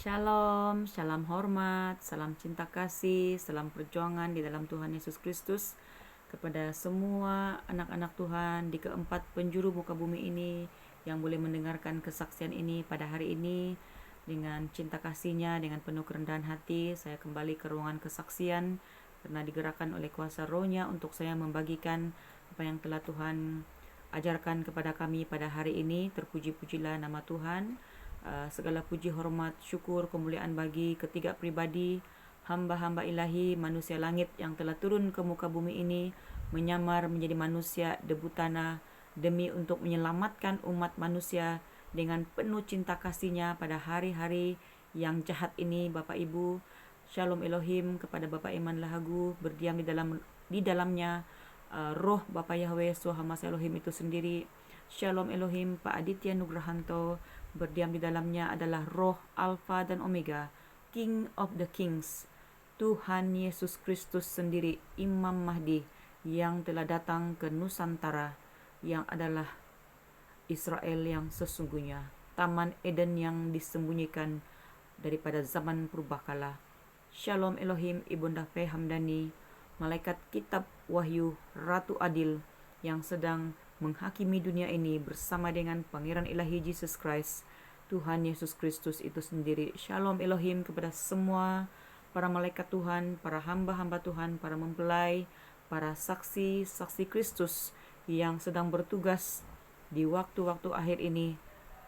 Shalom, salam hormat, salam cinta kasih, salam perjuangan di dalam Tuhan Yesus Kristus kepada semua anak-anak Tuhan di keempat penjuru muka bumi ini yang boleh mendengarkan kesaksian ini pada hari ini. Dengan cinta kasihnya, dengan penuh kerendahan hati, saya kembali ke ruangan kesaksian karena digerakkan oleh kuasa rohnya untuk saya membagikan apa yang telah Tuhan ajarkan kepada kami pada hari ini. Terpuji-pujilah nama Tuhan. Segala puji, hormat, syukur, kemuliaan bagi ketiga pribadi, hamba-hamba ilahi, manusia langit yang telah turun ke muka bumi ini, menyamar menjadi manusia debu tanah, demi untuk menyelamatkan umat manusia dengan penuh cinta kasihnya pada hari-hari yang jahat ini. Bapak Ibu, Shalom Elohim kepada Bapak Iman Lahagu, berdiam di dalamnya roh Bapak Yahweh Suhamas Elohim itu sendiri. Shalom Elohim Pak Aditya Nugrahanto, berdiam di dalamnya adalah roh Alfa dan Omega, King of the Kings, Tuhan Yesus Kristus sendiri, Imam Mahdi yang telah datang ke Nusantara, yang adalah Israel yang sesungguhnya, Taman Eden yang disembunyikan daripada zaman purbakala. Shalom Elohim Ibunda Fe Hamdani, malaikat kitab Wahyu, Ratu Adil yang sedang menghakimi dunia ini bersama dengan Pangeran Ilahi Jesus Christ, Tuhan Yesus Kristus itu sendiri. Shalom Elohim kepada semua para malaikat Tuhan, para hamba-hamba Tuhan, para mempelai, para saksi-saksi Kristus yang sedang bertugas di waktu-waktu akhir ini,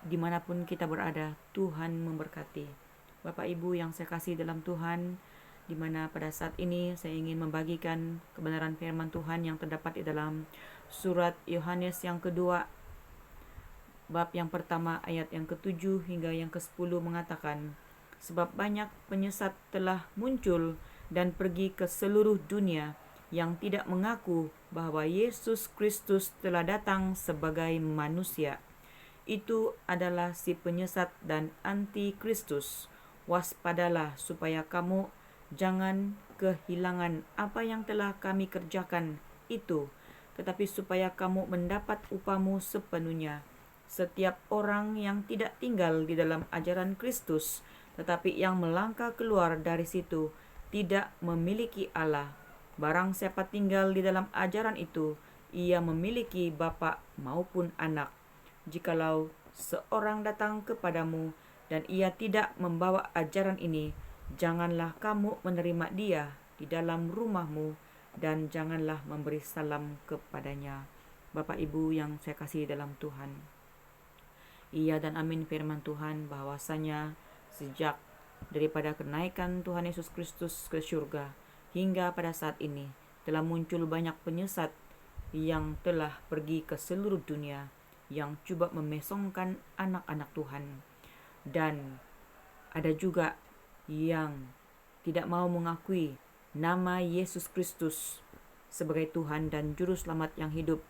dimanapun kita berada. Tuhan memberkati. Bapak Ibu yang saya kasih dalam Tuhan, di mana pada saat ini saya ingin membagikan kebenaran firman Tuhan yang terdapat di dalam surat Yohanes yang kedua, bab yang pertama ayat yang ke-7 hingga yang ke-10 mengatakan, sebab banyak penyesat telah muncul dan pergi ke seluruh dunia yang tidak mengaku bahwa Yesus Kristus telah datang sebagai manusia. Itu adalah si penyesat dan anti-Kristus. Waspadalah supaya kamu jangan kehilangan apa yang telah kami kerjakan itu, tetapi supaya kamu mendapat upamu sepenuhnya. Setiap orang yang tidak tinggal di dalam ajaran Kristus, tetapi yang melangkah keluar dari situ, tidak memiliki Allah. Barang siapa tinggal di dalam ajaran itu, ia memiliki Bapa maupun Anak. Jikalau seorang datang kepadamu dan ia tidak membawa ajaran ini, janganlah kamu menerima dia di dalam rumahmu dan janganlah memberi salam kepadanya. Bapak Ibu yang saya kasih dalam Tuhan, iya dan amin firman Tuhan bahwasanya sejak daripada kenaikan Tuhan Yesus Kristus ke surga hingga pada saat ini telah muncul banyak penyesat yang telah pergi ke seluruh dunia yang coba memesongkan anak-anak Tuhan, dan ada juga yang tidak mau mengakui nama Yesus Kristus sebagai Tuhan dan Juru Selamat yang hidup.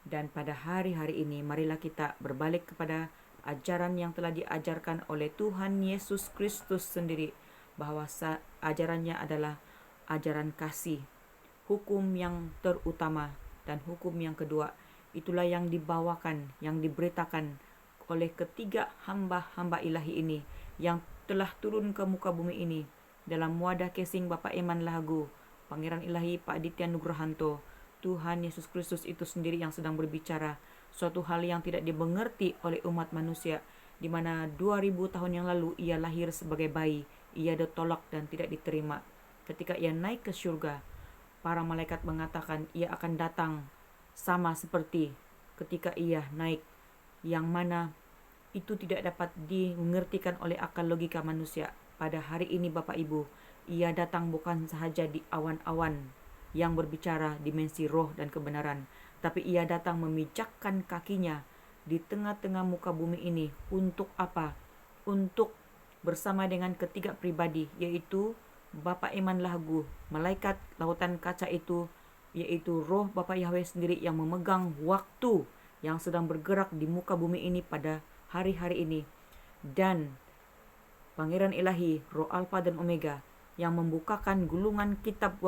Dan pada hari-hari ini marilah kita berbalik kepada ajaran yang telah diajarkan oleh Tuhan Yesus Kristus sendiri, bahwa ajarannya adalah ajaran kasih, hukum yang terutama dan hukum yang kedua. Itulah yang dibawakan, yang diberitakan oleh ketiga hamba-hamba ilahi ini yang telah turun ke muka bumi ini dalam wadah casing Bapak Iman Lahagu, Pangeran Ilahi Pak Aditya Nugrahanto, Tuhan Yesus Kristus itu sendiri yang sedang berbicara suatu hal yang tidak dimengerti oleh umat manusia, di mana 2000 tahun yang lalu ia lahir sebagai bayi, ia ditolak dan tidak diterima. Ketika ia naik ke surga, para malaikat mengatakan ia akan datang sama seperti ketika ia naik, yang mana itu tidak dapat dimengertikan oleh akal logika manusia. Pada hari ini Bapak Ibu, ia datang bukan sahaja di awan-awan yang berbicara dimensi roh dan kebenaran, tapi ia datang memijakkan kakinya di tengah-tengah muka bumi ini. Untuk apa? Untuk bersama dengan ketiga pribadi, yaitu Bapak Iman Lahagu, malaikat lautan kaca itu, yaitu roh Bapak Yahweh sendiri yang memegang waktu yang sedang bergerak di muka bumi ini pada hari-hari ini, dan Pangeran Ilahi, Roh Alfa dan Omega yang membukakan gulungan kitab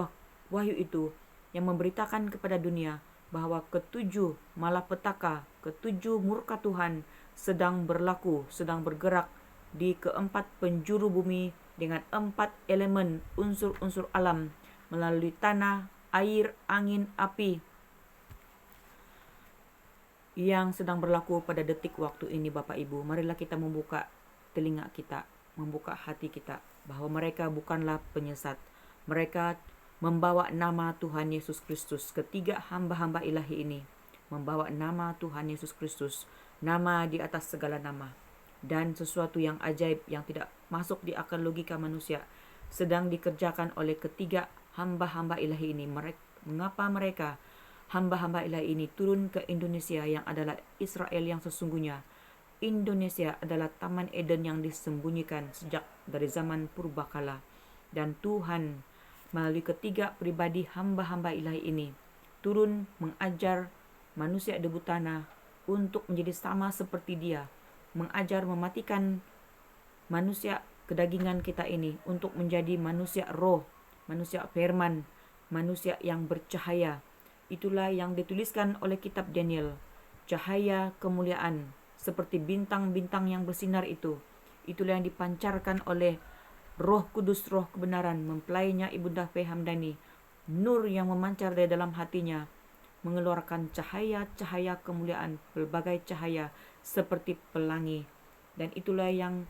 Wahyu itu, yang memberitakan kepada dunia bahwa ketujuh malapetaka, ketujuh murka Tuhan sedang berlaku, sedang bergerak di keempat penjuru bumi dengan 4 elemen unsur-unsur alam melalui tanah, air, angin, api yang sedang berlaku pada detik waktu ini. Bapak Ibu, marilah kita membuka telinga kita, membuka hati kita, bahwa mereka bukanlah penyesat. Mereka membawa nama Tuhan Yesus Kristus. Ketiga hamba-hamba ilahi ini membawa nama Tuhan Yesus Kristus, nama di atas segala nama. Dan sesuatu yang ajaib yang tidak masuk di akal logika manusia sedang dikerjakan oleh ketiga hamba-hamba ilahi ini. Mengapa mereka hamba-hamba ilahi ini turun ke Indonesia yang adalah Israel yang sesungguhnya? Indonesia adalah Taman Eden yang disembunyikan sejak dari zaman purbakala. Dan Tuhan melalui ketiga pribadi hamba-hamba ilahi ini turun mengajar manusia debu tanah untuk menjadi sama seperti Dia, mengajar mematikan manusia kedagingan kita ini untuk menjadi manusia roh, manusia firman, manusia yang bercahaya. Itulah yang dituliskan oleh kitab Daniel, cahaya kemuliaan seperti bintang-bintang yang bersinar itu. Itulah yang dipancarkan oleh Roh Kudus, roh kebenaran, mempelainya Ibunda P. Hamdani, nur yang memancar dari dalam hatinya, mengeluarkan cahaya-cahaya kemuliaan, pelbagai cahaya seperti pelangi. Dan itulah yang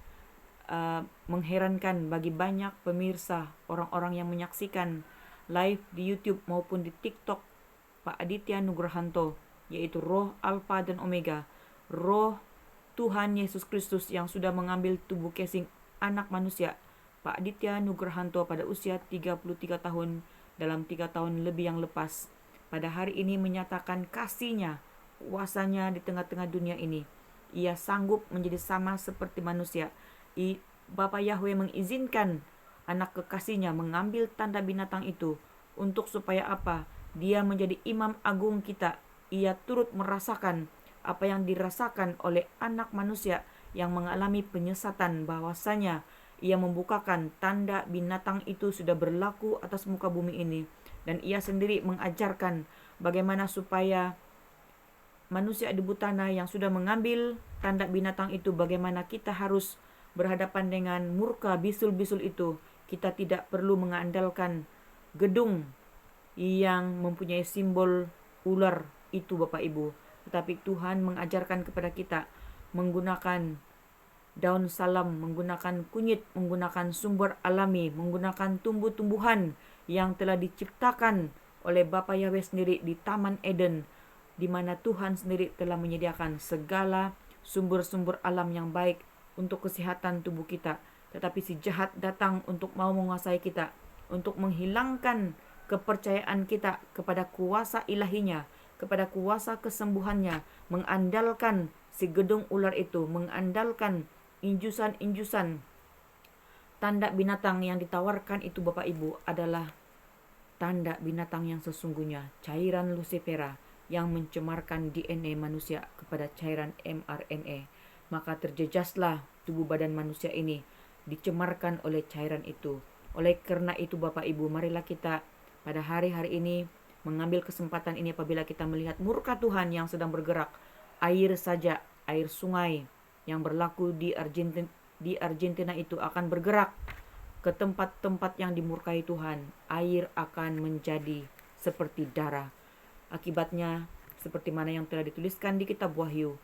mengherankan bagi banyak pemirsa, orang-orang yang menyaksikan live di YouTube maupun di TikTok Pak Aditya Nugrahanto, yaitu roh Alfa dan Omega, roh Tuhan Yesus Kristus yang sudah mengambil tubuh casing anak manusia. Pak Aditya Nugrahanto pada usia 33 tahun dalam 3 tahun lebih yang lepas, pada hari ini menyatakan kasihnya, kuasanya di tengah-tengah dunia ini. Ia sanggup menjadi sama seperti manusia. Bapa Yahweh mengizinkan anak kekasihnya mengambil tanda binatang itu untuk supaya apa? Dia menjadi imam agung kita. Ia turut merasakan apa yang dirasakan oleh anak manusia yang mengalami penyesatan, bahwasanya ia membukakan tanda binatang itu sudah berlaku atas muka bumi ini. Dan ia sendiri mengajarkan bagaimana supaya manusia debu tanah yang sudah mengambil tanda binatang itu, bagaimana kita harus berhadapan dengan murka bisul-bisul itu. Kita tidak perlu mengandalkan gedung yang mempunyai simbol ular itu, Bapak Ibu. Tetapi Tuhan mengajarkan kepada kita menggunakan daun salam, menggunakan kunyit, menggunakan sumber alami, menggunakan tumbuh-tumbuhan yang telah diciptakan oleh Bapa Yahweh sendiri di Taman Eden, di mana Tuhan sendiri telah menyediakan segala sumber-sumber alam yang baik untuk kesehatan tubuh kita. Tetapi si jahat datang untuk mau menguasai kita, untuk menghilangkan kepercayaan kita kepada kuasa ilahinya, kepada kuasa kesembuhannya, mengandalkan si gedung ular itu, mengandalkan injusan-injusan tanda binatang yang ditawarkan itu, Bapak Ibu, adalah tanda binatang yang sesungguhnya, cairan lucifera yang mencemarkan DNA manusia kepada cairan mRNA. Maka terjejaslah tubuh badan manusia ini dicemarkan oleh cairan itu. Oleh karena itu, Bapak Ibu, marilah kita pada hari-hari ini mengambil kesempatan ini apabila kita melihat murka Tuhan yang sedang bergerak. Air saja, air sungai yang berlaku di Argentina itu akan bergerak ke tempat-tempat yang dimurkai Tuhan. Air akan menjadi seperti darah. Akibatnya seperti mana yang telah dituliskan di kitab Wahyu,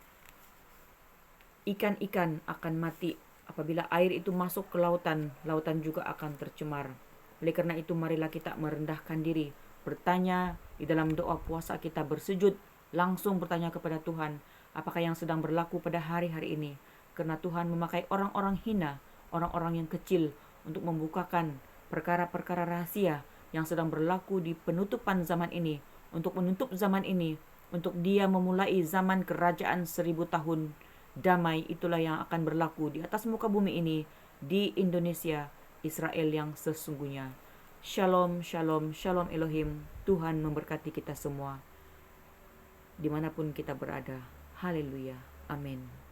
ikan-ikan akan mati. Apabila air itu masuk ke lautan, lautan juga akan tercemar. Oleh karena itu, marilah kita merendahkan diri, bertanya di dalam doa puasa kita, bersujud, langsung bertanya kepada Tuhan, apakah yang sedang berlaku pada hari-hari ini. Karena Tuhan memakai orang-orang hina, orang-orang yang kecil, untuk membukakan perkara-perkara rahasia yang sedang berlaku di penutupan zaman ini, untuk menutup zaman ini, untuk Dia memulai zaman kerajaan 1000 tahun damai. Itulah yang akan berlaku di atas muka bumi ini, di Indonesia, Israel yang sesungguhnya. Shalom, shalom, shalom Elohim. Tuhan memberkati kita semua dimanapun kita berada. Haleluya. Amin.